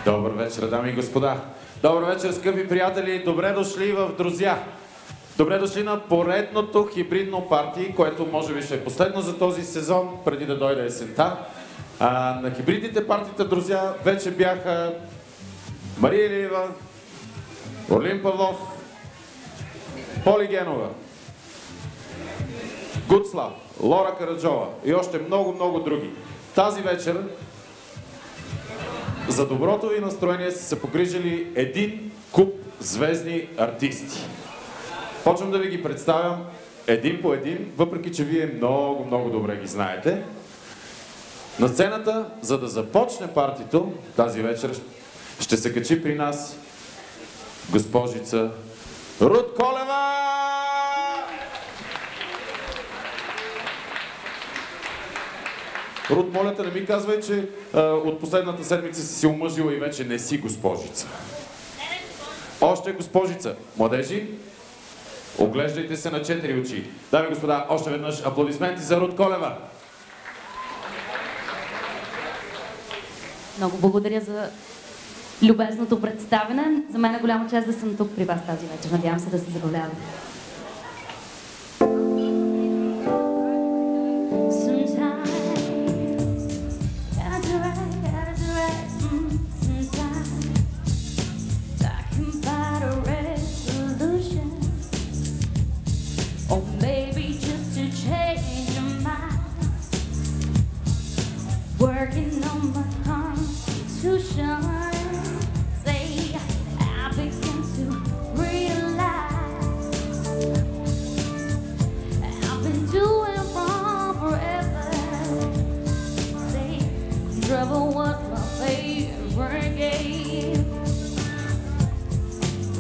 Добър вечер, дами и господа. Добър вечер, скъпи приятели. Добре дошли в Друзя. Добре дошли на поредното хибридно парти, което може би ще е последно за този сезон, преди да дойде есента. На хибридните партита Друзя вече бяха Мария Илиева, Орлин Павлов, Поли Генова, Гуцлав, Лора Караджова и още много други. Тази вечер за доброто ви настроение са се погрижили един куп звездни артисти. Почвам да ви ги представям един по един, въпреки че вие много добре ги знаете. На сцената, за да започне партито, тази вечер ще се качи при нас госпожица Рут Колева! Рут, моля те, не ми казвай, че от последната седмица си омъжила и вече не си госпожица. Още госпожица. Младежи, оглеждайте се на 4 очи. Дами и господа, още веднъж аплодисменти за Рут Колева. Много благодаря за любезното представяне. За мен е голяма чест да съм тук при вас тази вечер. Надявам се да се забавлявате. Working on my constitution, say I begin to realize I've been doing wrong forever. Say trouble was my favorite game.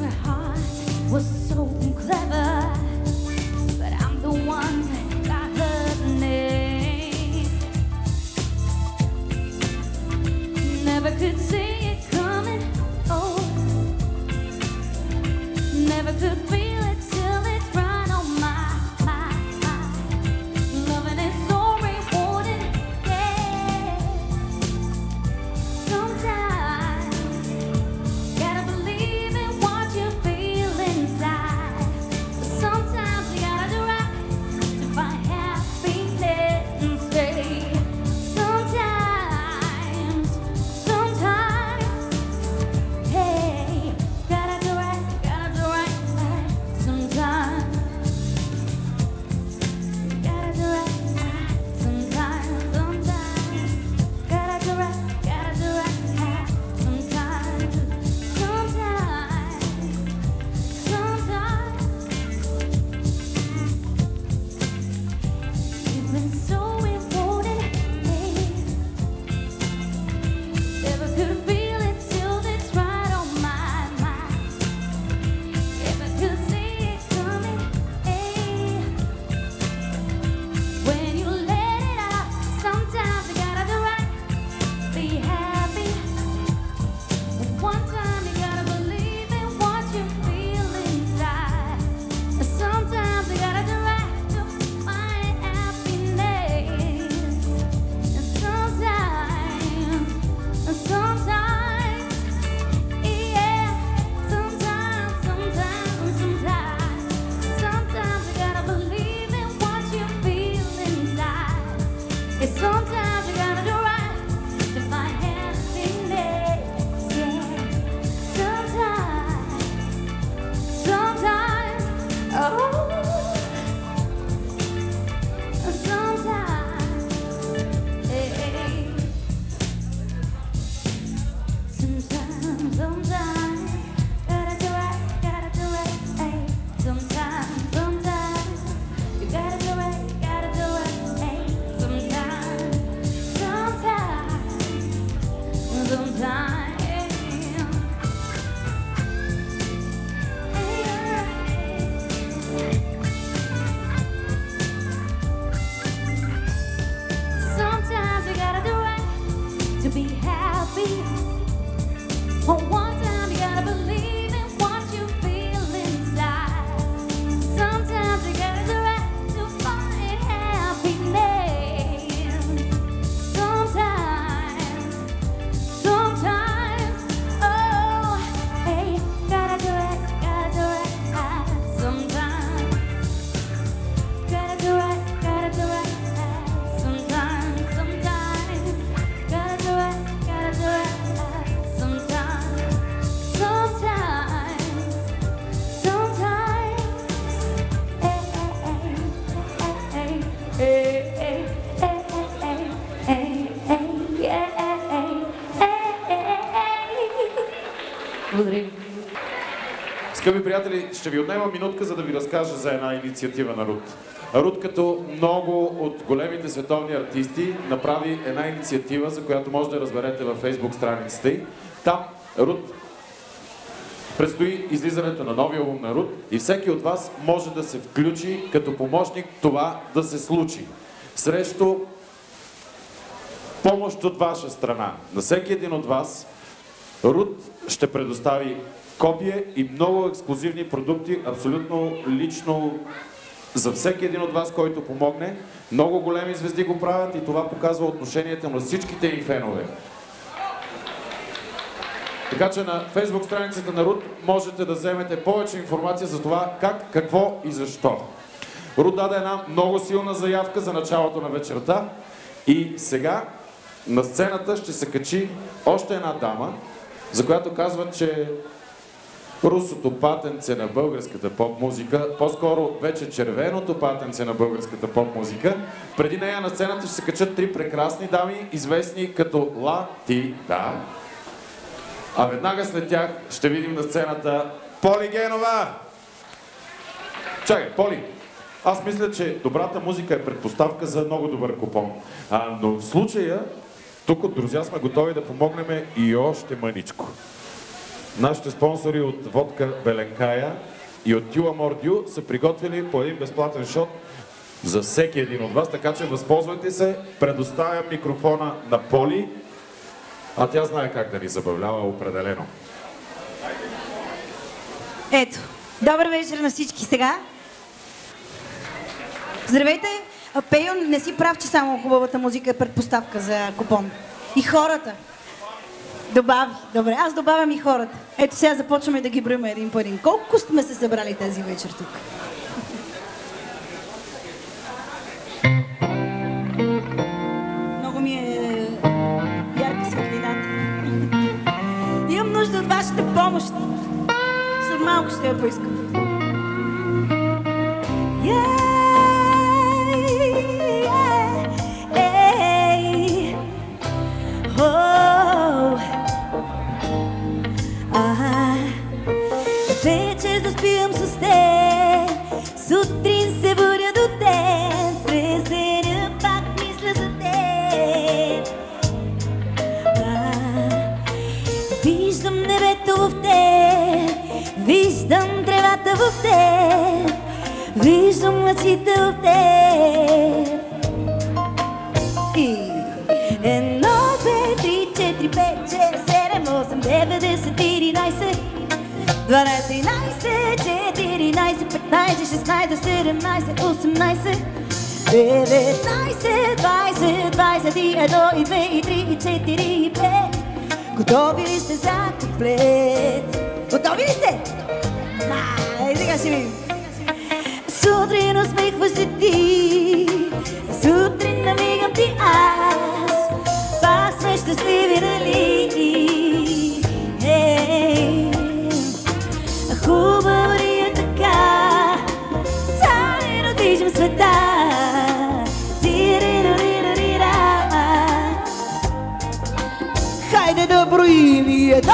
My heart was so clever, but I'm the one that got her name. Never could see it coming, oh. Never could feel it till it's right on my loving is so rewarding, yeah. Sometimes Благодаря. Скъпи приятели, ще ви отнема минутка, за да ви разкажа за една инициатива на Рут. Рут, като много от големите световни артисти, направи една инициатива, за която може да разберете във Facebook страницата й. Там Рут предстои излизането на новия албум на Рут и всеки от вас може да се включи като помощник това да се случи. Срещу помощ от ваша страна. На всеки един от вас Рут ще предостави копие и много ексклузивни продукти, абсолютно лично за всеки един от вас, който помогне. Много големи звезди го правят и това показва отношението на всичките им фенове. Така че на Facebook страницата на Рут можете да вземете повече информация за това как, какво и защо. Рут даде една много силна заявка за началото на вечерта и сега на сцената ще се качи още една дама, за която казват, че русото патенце на българската поп-музика, по-скоро вече червеното патенце на българската поп-музика. Преди нея на сцената ще се качат три прекрасни дами, известни като Ла Ти Да. А веднага след тях ще видим на сцената Поли Генова! Чакай, Поли, аз мисля, че добрата музика е предпоставка за много добър купон. Но в случая, тук от Друзя сме готови да помогнем и още мъничко. Нашите спонсори от водка Беленкая и от Тюла Мордю са приготвили по един безплатен шот за всеки един от вас, така че възползвайте се, предоставям микрофона на Поли, а тя знае как да ни забавлява определено. Ето, добър вечер на всички сега. Здравейте! Пейо, не си прав, че само хубавата музика е предпоставка за купон. И хората. Добави. Добре, аз добавям и хората. Ето сега започваме да ги броим един по един. Колко сме се събрали тази вечер тук? Много ми е ярка светлината. Имам нужда от вашата помощ. След малко ще я поискам. Вечер заспивам с теб, сутрин се будя до ден, през деня пак мисля за теб. Виждам небето в теб, виждам тревата в теб, виждам лъчите в теб. И 1, 2, 3, 4, 5, 6, 7, 8, 9, 10, 11, 12, 13, 14, 15, 16, 17, 18, 19, 20, 21, и 2, и 3, и 4, и 5. Готови ли сте за куплет? Готови ли сте? Сега ще видим. Сутрин усмихваш се ти, сутрин намигам ти аз, пак сме щастливи, нали? Хубаво ли е така, заедно движим света. Хайде да броим и 1, 2,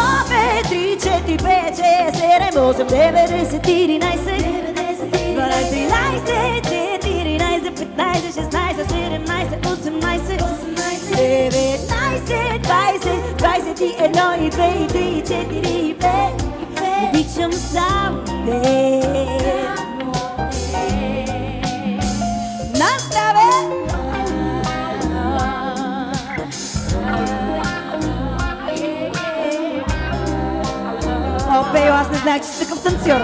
3, 4, 5, 6, 7, 8, 9, 10, 11, 12, 13, 14, 15, 16, 17, 18, 19, 20, 21, и 2, и 3, и 4, и 5. Обичам само теб. Наставе! О, Пейо, аз не знаех, че си такъв танцор.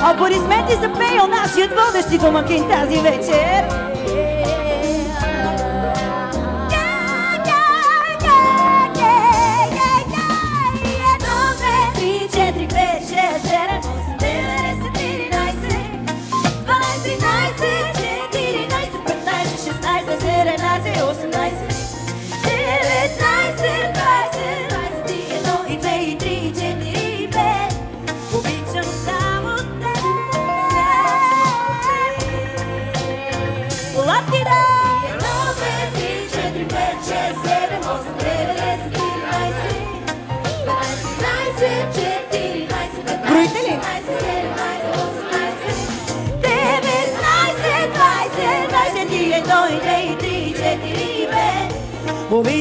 Аплодисменти за Пейо, нашият водещи домакин тази вечер. Лапти да! 1, 2, 3, 4, 5, 6, 7, 8, 9, 10, 11,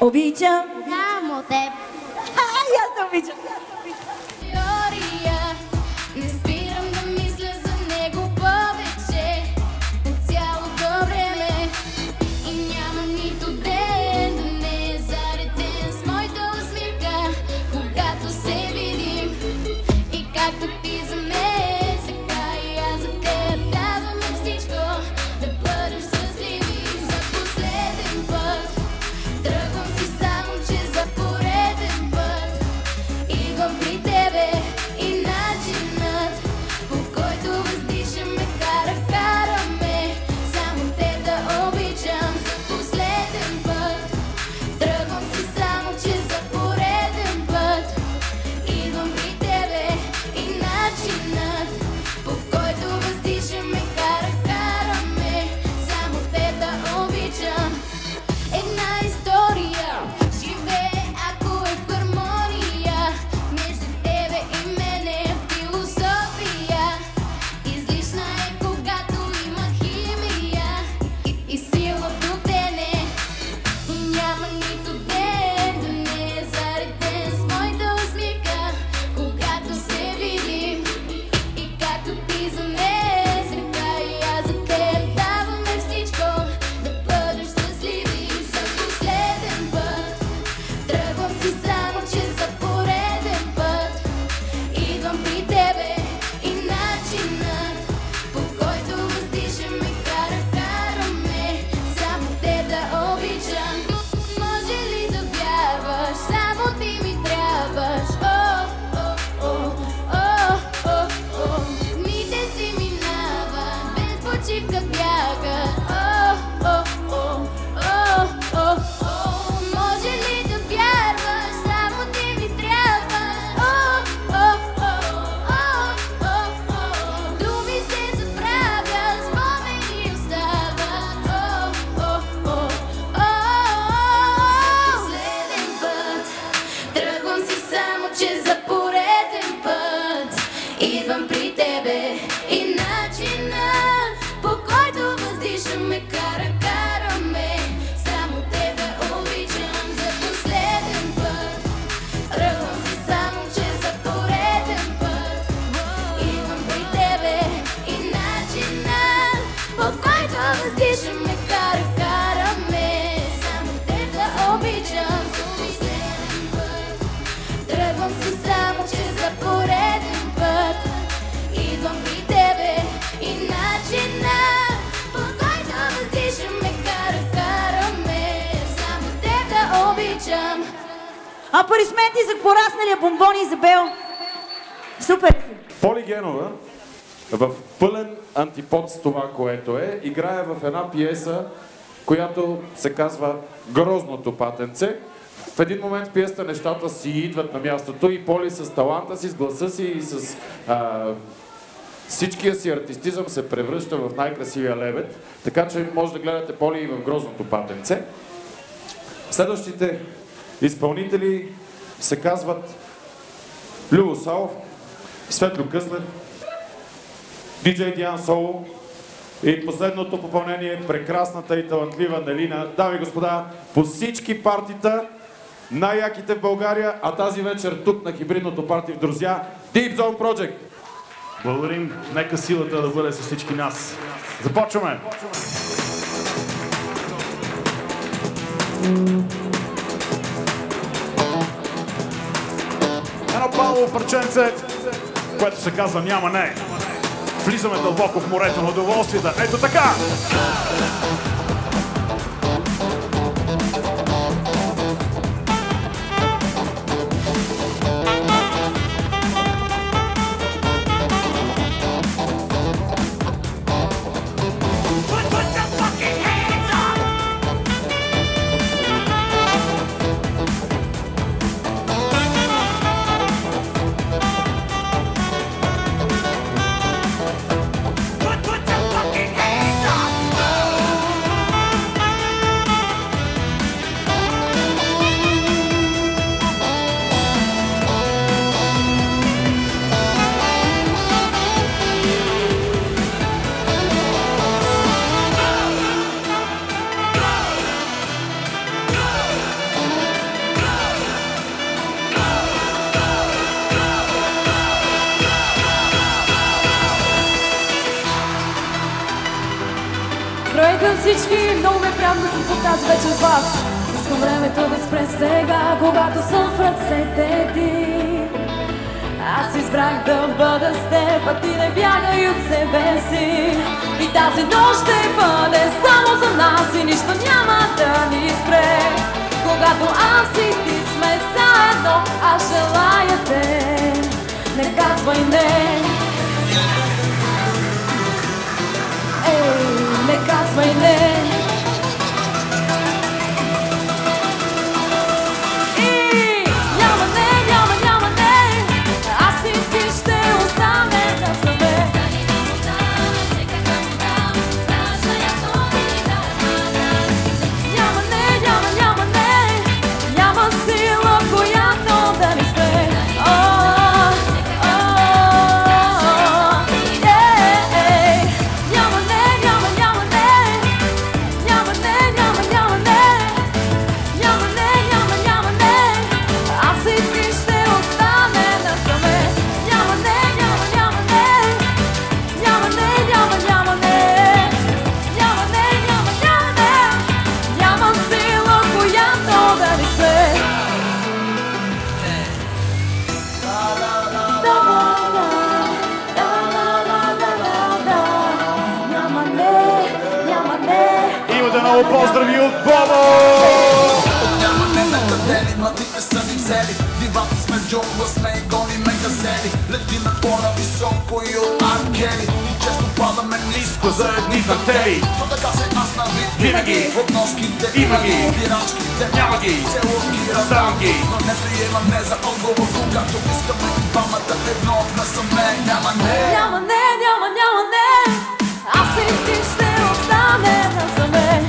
Обичам. Само теб. Ай, аз те обичам. Не спирам да мисля за него повече от цялото време и няма нито ден да не е зареден с моята усмивка, когато се видим. И както ти за мен, така и аз за теб даваме всичко, да бъдем щастливи за последен път. Тръгвам си само, че за пореден път идвам при тебе и начинът, по който въздишаме, караме само те да обичам за последен път. Тръгвам си само, че за пореден път идвам при тебе и начинът, по който въздишаме, караме само те да обичам. Една история живее, ако е в хармония между тебе и мене, философия. Излишна е, когато има химия и сила вдухтене. И няма нито ден да не е зареден с моята усмивка, когато се видим. И както ти за мен, така и аз за теб даваме всичко, да бъдем щастливи за последен път. Тръгвам си само, че за пореден път идвам при тебе и начинът, по който въздишаме, караме само те да обичам. Може ли да вярваш, само ти ми трябваш? Дните си минават, без почивка бягат. Може ли да вярваш, само ти ми трябваш? Думи се забравят, спомени остават. Последен път тръгвам си само, че за пореден път идвам при тебе и начинът, по който въздишаме, караме само те да обичам за последен път. Тръгвам си само, че за пореден път идвам при тебе и начинът, по който въздишаме, караме само те да обичам за последен път. Тръгвам си само, че за пореден път идвам при тебе и начинът, по който въздишаме, караме само те да обичам. Аплодисменти за порасналия бомбон Изабел. Супер! Поли Генова в пълен антипод с това, което е, играе в една пиеса, която се казва Грозното патенце. В един момент в пиесата нещата си идват на мястото и Поли с таланта си, с гласа си и с всичкия си артистизъм се превръща в най-красивия лебед. Така че може да гледате Поли и в Грозното патенце. Следващите изпълнители се казват Любо Савов, Светло Къслев, диджей Диан Соло и последното попълнение е прекрасната и талантлива Нелина. Дами и господа, по всички партита, най-яките в България, а тази вечер тук на хибридното парти в Друзя, Deep Zone Project. Благодарим. Нека силата да бъде с всички нас. Започваме! Едно палово парченце, което се казва Няма не. Влизаме дълбоко в морето на удоволствията. Ето така! всички, много ме прям да съм по тази вечер с вас. Искам времето да спре сега, когато съм в ръцете ти. Аз избрах да бъда с теб, а ти не бягай от себе си. И тази нощ ще бъде само за нас и нищо няма да ни спре. Когато аз и ти сме заедно, аз желая те. Не казвай не. Ей, не казвай не. Поздрави от Бобо! Няма не накъдели, младите са ни цели. Дивата сме джунгла, сме и гоним газели. Лети на по-нависоко и от анкели. И често падаме ниско за едни тантели. Но така се аз на вид винаги. От носките има ги, пирачките няма ги. Целунки, раздавам ги, но не приемаме за отговор. Когато искаме и двамата едно от насаме. Няма не. Няма не, няма не. Аз и ти ще остане насаме.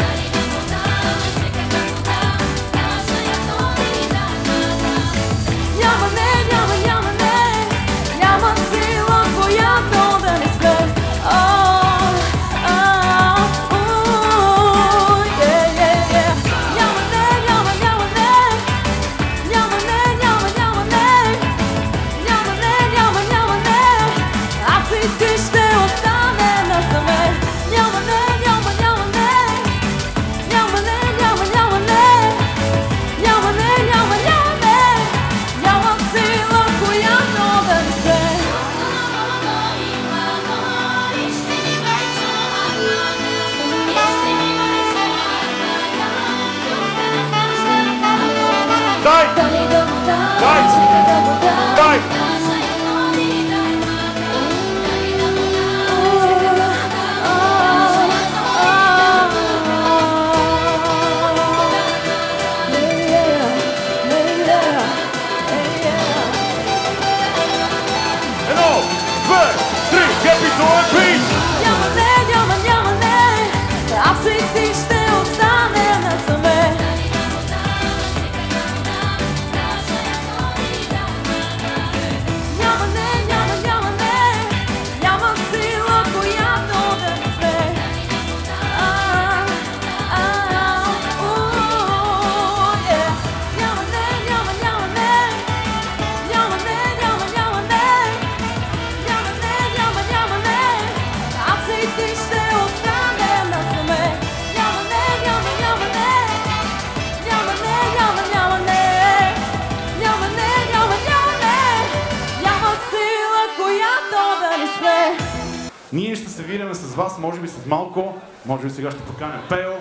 Ние ще се видим с вас, може би след малко, може би сега ще поканем Пео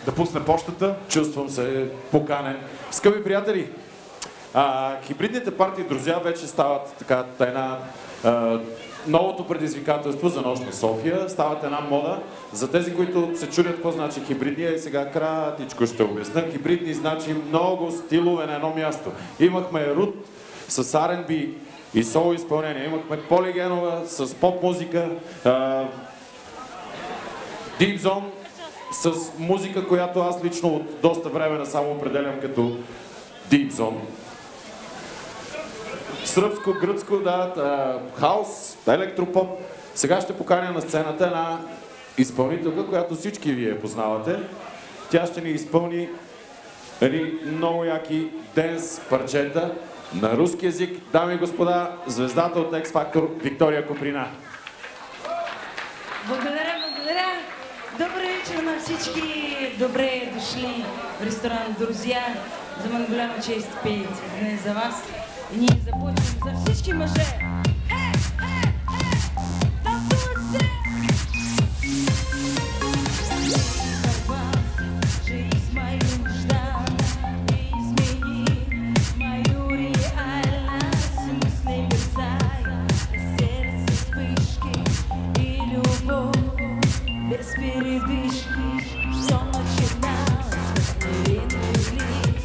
да пусне почтата. Чувствам се поканен. Скъпи приятели, хибридните партии друзя вече стават така една новото предизвикателство за Нощ на София. Стават една мода. За тези, които се чудят какво значи хибридния, и сега кратичко ще обясня. Хибридни значи много стилове на едно място. Имахме Рут с R&B и соло изпълнение. Имахме Поли Генова с поп музика. Deep Zone с музика, която аз лично от доста време насам определям като Deep Zone. Сръбско, гръцко, хаус, електропоп. Сега ще поканя на сцената една изпълнителка, която всички вие познавате. Тя ще ни изпълни едни много яки денс парчета на руски език. Дами и господа, звездата от X Factor Виктория Коприна. Благодаря. Добър вечер на всички! Добре дошли в ресторант Друзья. За мен голяма чест пеете днес за вас. И ние започваме за всички мъже. Танцувайте! Без передышки, все начиналось, как невинный лик.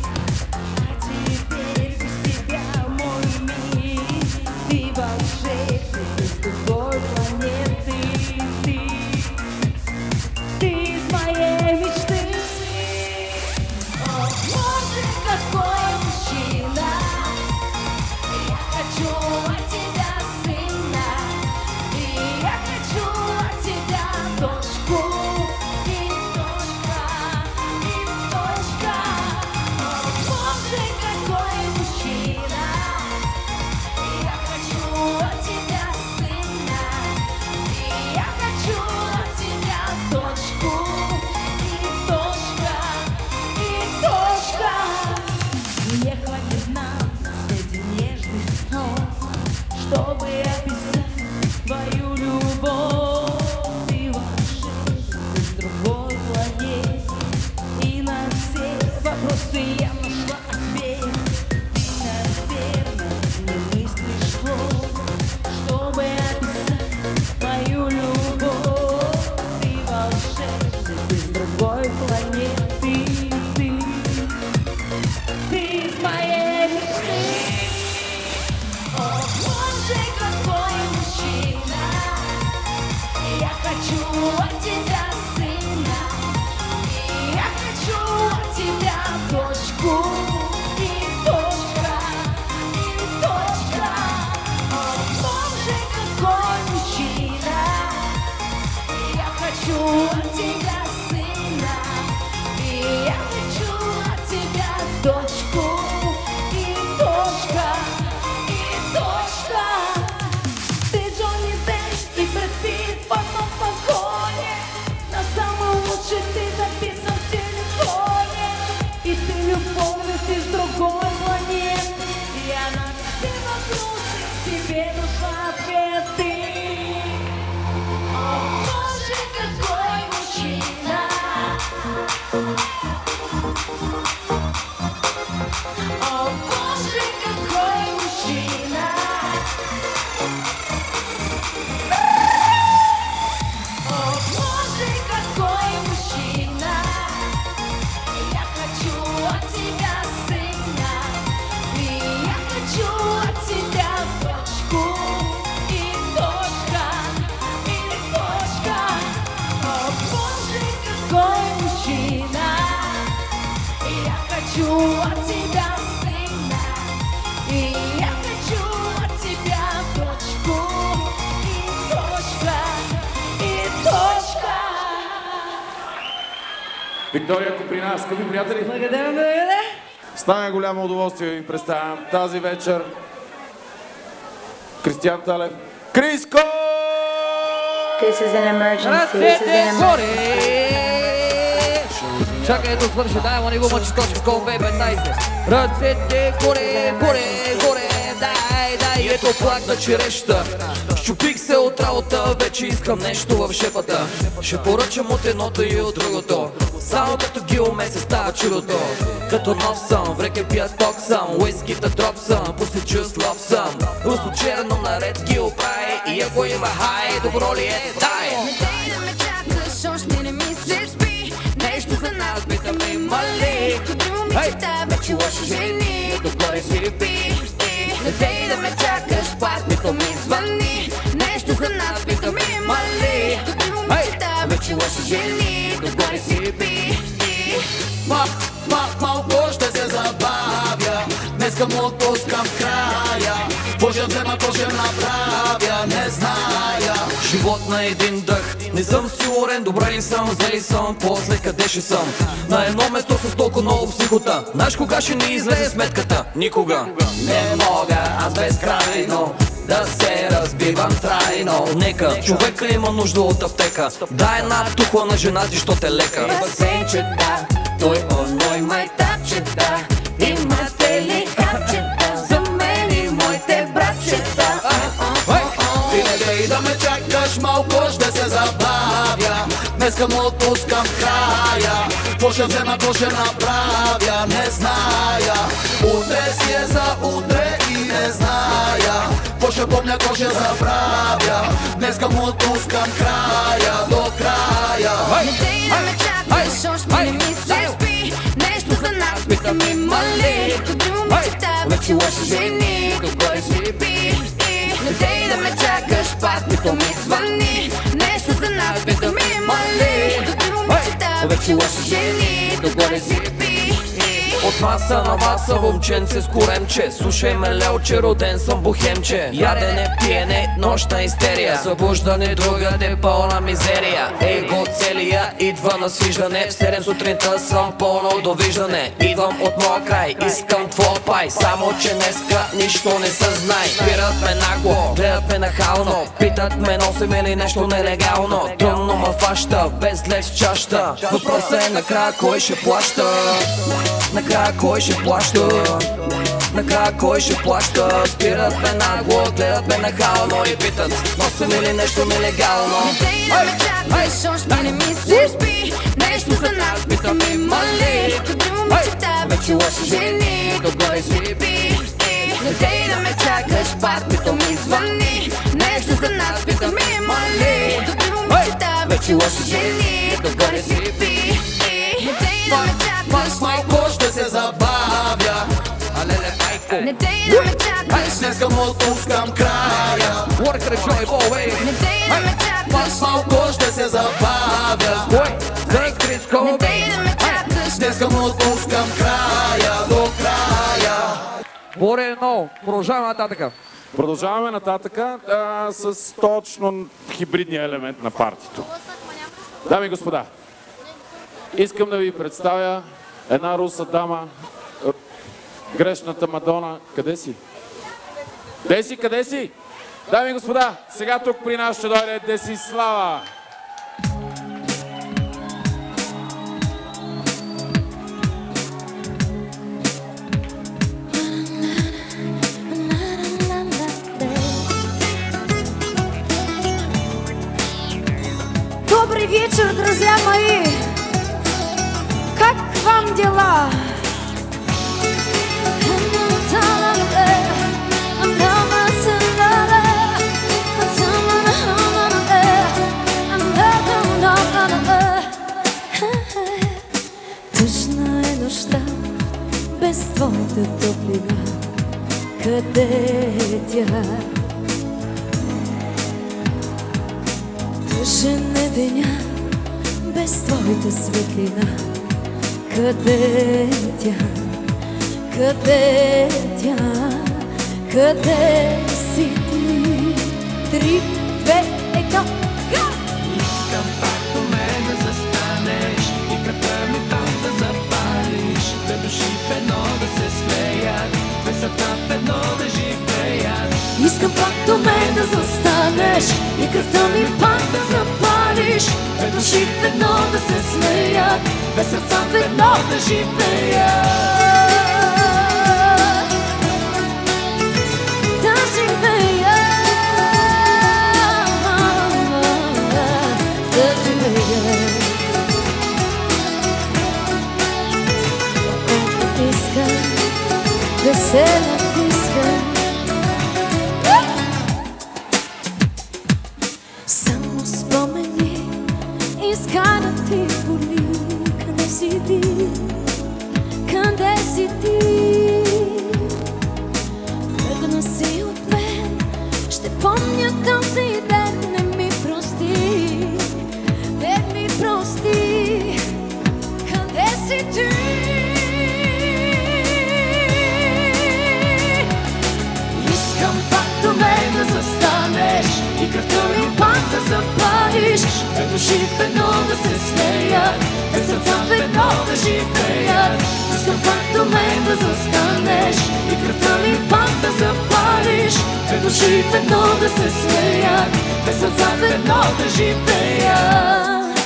А теперь без тебя мой мир, ты волшебник из другой планеты. Ты из моей мечты. О, Боже, какой мужчина, я хочу от тебя сына, и я хочу от тебя дочку, и точка, и точка. О, Боже, какой мужчина, я хочу от тебя сына, и я хочу от тебя дочку, и точка, и точка. Не хватит нам среди нежных снов, чтобы описать твою любовь. Ты волшебник из другой планеты, и на все вопросы я нашла ответ. Ты, наверное, не мыслишь слов, чтобы описать твою любовь. Ты волшебник из другой планеты, ты из моей мечты. О, Боже, какой мужчина, я хочу от тебя сына, и я хочу от тебя дочку, и точка, и точка. О, Боже, какой мужчина, я хочу от тебя сына, и я хочу от тебя дочку, и точка, и точка. Ты Джонни Депп и Брэд Питт в одном вагоне, на самый лучший ты записан в телефоне, и ты любовник из другой планеты. Я на все вопросы тебе нашла ответы. О, Боже, какой мужчина, о, Боже, какой мужчина. О, Боже, какой мужчина, я хочу от тебя сына, и я хочу от тебя дочку, и точка, и точка. О, Боже, какой мужчина, я хочу от тебя сына, и я хочу от тебя дочку, и точка, и точка. Виктория Куприна, скъпи приятели! Благодаря, благодаря. Стана голямо удоволствие да ви представям тази вечер Кристиан Талев. Криско! This is an emergency. This is an emergency. Чакай да свърши, дай ма не го мъчи точка, кол 2015. Ръцете горе, горе, горе, дай, ето плак на череща. Щупих се от работа, вече искам нещо в шепата. Ще поръчам от едното и от другото, само като геомесец става чудото. Като нов съм, в реке пия ток съм, уискита дроп съм, пусти чувств лов съм. Русло черно наред ги оправи, и ако има хай, добро ли е, дай! Не дей да ме чакаш, още не ми се спи, нещо за нас питаме има ли? Добри момичета, вече лоши жени, догоре си пи. Не дей да ме чакаш, пак нито ми звъни, нещо за нас питаме има ли? Добри момичета, вече лоши жени, догоре си пи. Малко ще се забавя, днеска му отпускам края. Боже взема, то ще направя, не зная. Живот на един дъх, не съм сигурен, добре ли съм, зле ли съм, после къде ще съм. На едно место с толкова много психота, знаеш кога ще ни излезе сметката? Никога. Не мога, аз безкрайно да се разбивам трайно. Нека човека има нужда от аптека, дай една тухла на жена ти, що те лека. Басейнчета, той оной майтапчета, имате ли хапчета за мен и моите братчета? Ти не дей да ме чакаш, малко ще се забавя. Днеска му отпускам края. Какво ще взема, какво ще направя, не зная. Утре си е за утре и не зная. Какво ще помня, какво ще забравя. Днеска му отпускам края, до края. Не дей да ме чакаш, още не ми се спи. Нещо за нас питам има ли. Добри момичета, вече лоши жени, добре си пи. Не дей да ме чакаш, пак нито ми звъни. Нещо за нас питам има ли. Добри момичета, вече лоши жени, добре си пи. От маса на маса, момченце с коремче, слушай ме лелче, роден съм бухемче. Ядене, пиене, нощна истерия, събуждане другаде, пълна мизерия. Его целия идва на свиждане, в 7 сутринта съм пълно довиждане. Идвам от моя край, искам твоя пай, само че днеска нищо не съзнай. Спират ме нагло, гледат ме нахално, питат ме носим или нещо нелегално. Трудно ма фаща, без лев в чаща, въпросът е накрая кой ще плаща. Накрая кой ще плаща? Накрая кой ще плаща? Спират ме нагло, гледат ме нахално и питат носим или нещо нелегално. Не дей да ме чакаш, още не ми се спи. Нещо за нас питам има ли. Добри момичета, вече лоши жени, добре си пи. Не дей да ме чакаш, пак нито ми звъни. Нещо за нас питам има ли. Добри момичета, вече лоши жени, добре си пи. Не дей да ме чакаш, Малко ще се забавя. Алеле, майко. не дей да ме чакаш, Днеска му отпускам края. Worker Joy Boy. не дей да ме чакаш, Малко ще се забавя. Ой, за Криско. не дей да ме чакаш. Днеска му отпускам края, до края. Боре едно, продължаваме нататъка. Продължаваме нататъка с точно хибридния елемент на партито. Дами и господа, искам да ви представя една руса дама, грешната Мадона. Къде си? Деси, къде си? Дами и господа, сега тук при нас ще дойде Десислава. Добрый вечер, друзья мои! Как вам дела? Тъжна е нощта без твоята топлина. Къде е тя? Тъжен е деня без твоята светлина. Къде е тя? Къде е тя? Къде си ти? 3, 2, 1, га! Искам пак до мен да застанеш и кръвта ми пак да запалиш. Две души в едно да се смеят, две сърца в едно да живеят. Искам пак до мен да застанеш и кръвта ми пак да запалиш. Две души в едно да се смеят, две сърца в едно да живеят. Да живеят, да живеят. Искам да се натискам. Само спомени изкарати боли. Къде си ти? Къде си ти? Тръгна си от мен. Ще помня този ден. Не ми прости. Не ми прости. Къде си ти? Искам пак до мен да застанеш и кръвта ми пак да запалиш. Две души в едно да се смеят, две сърца в едно да живеят. Искам пак до мен да застанеш и кръвта ми пак да запалиш. запалиш, две души в едно да се смеят, две сърца в едно да живеят.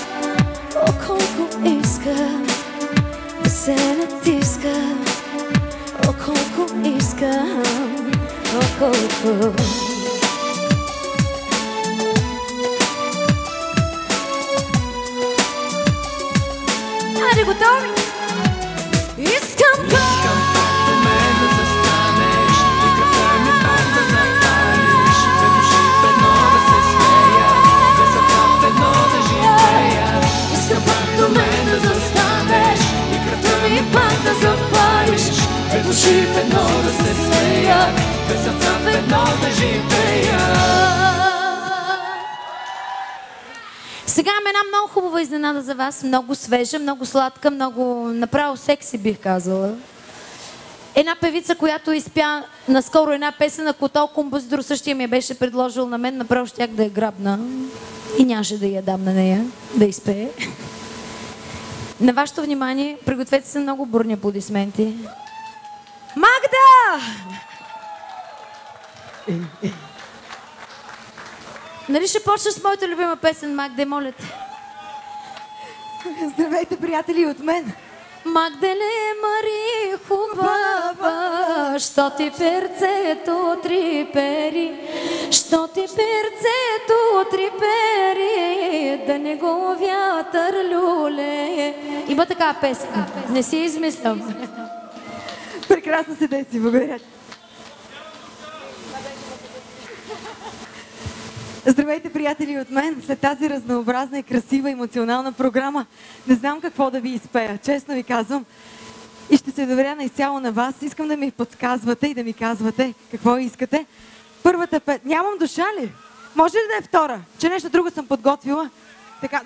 О, колко искам да се натискам, о, колко искам, о, колко. Айде, готови? Искам пак до мен да застанеш и кръвта ми пак да запалиш, две души в едно да се смеят, две сърца в едно да живеят. Искам пак до мен да застанеш и кръвта ми пак да запалиш, две души в едно да се смеят, две сърца в едно да живеят. Сега имам една много хубава изненада за вас, много свежа, много сладка, много направо секси бих казала. Една певица, която изпя наскоро една песен, ако толкова композитор същия ми беше предложил на мен, направо щях да я грабна и нямаше да я дам на нея да изпее. На вашето внимание, пригответе се много бурни аплодисменти. Магда! Нали ще почнеш с моята любима песен, Магде, моля те? Здравейте, приятели, от мен! Магделе, Мари, хубава, що ти перцето трипери, що ти перцето трипери, да не го вятър люле. Има такава песен, не си измислям. Прекрасно се деси, благодаря. Здравейте, приятели, от мен. След тази разнообразна и красива емоционална програма не знам какво да ви изпея, честно ви казвам. И ще се доверя наизцяло на вас. Искам да ми подсказвате и да ми казвате какво искате. Първата Нямам душа ли? Може ли да е втора? Че нещо друго съм подготвила? Така,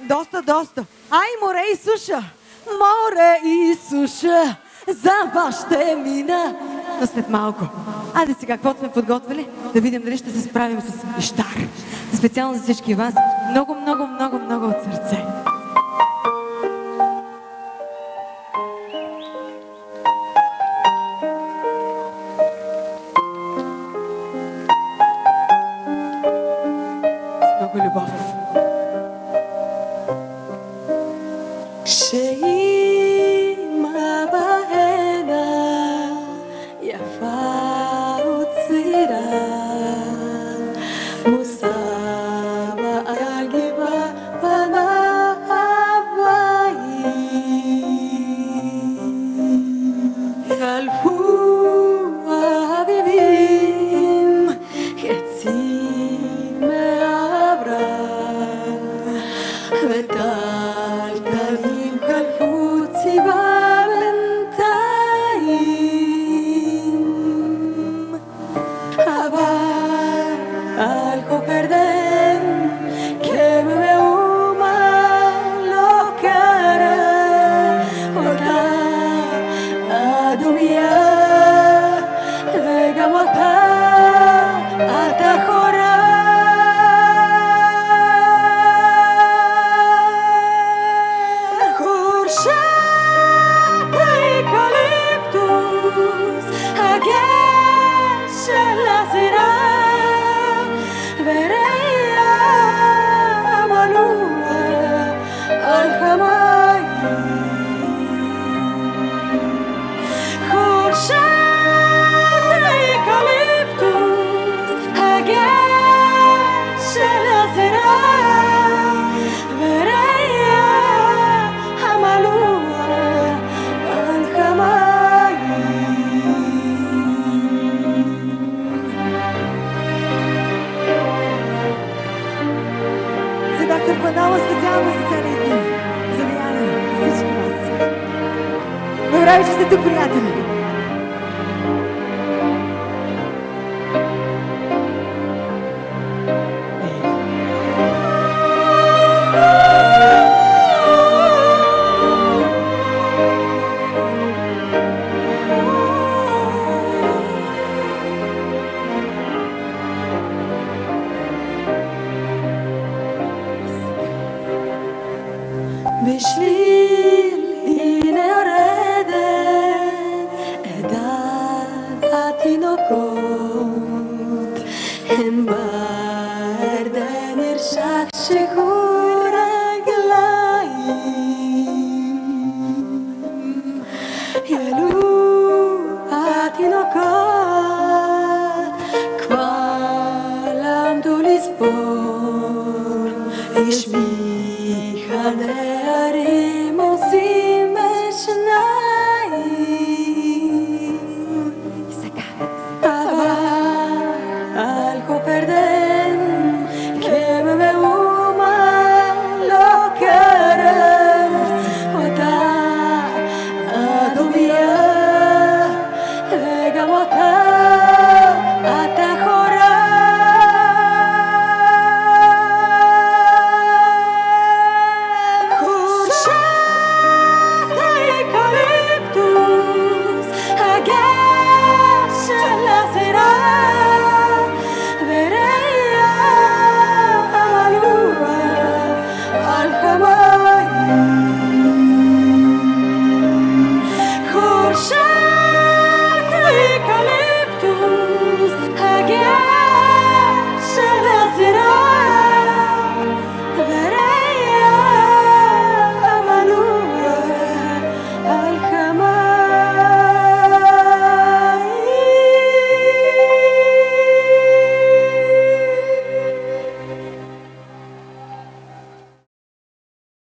доста. Ай, море и суша! Море и суша! За вас ще мина! Но след малко. Айде сега, каквото сме подготвили, да видим дали ще се справим с Иштар. Специално за всички вас. Много от сърце. С много любов. Ще има бахена яфа от сира мусава алгива бана абай алфу абибim хецime абra vetal kalim kalfu tsiva algo perdem que me uma locara ora adumia vegamata atahora Khurshad eucalyptus agash lazira Панала специално за целия дни. За Диана, за всички вас. Добре, че сте тук, приятели. בשביל הנה יורדת עדת התינוקות כך שחורגליים יעלו התינוקות כבר למדו לספור יש מחנה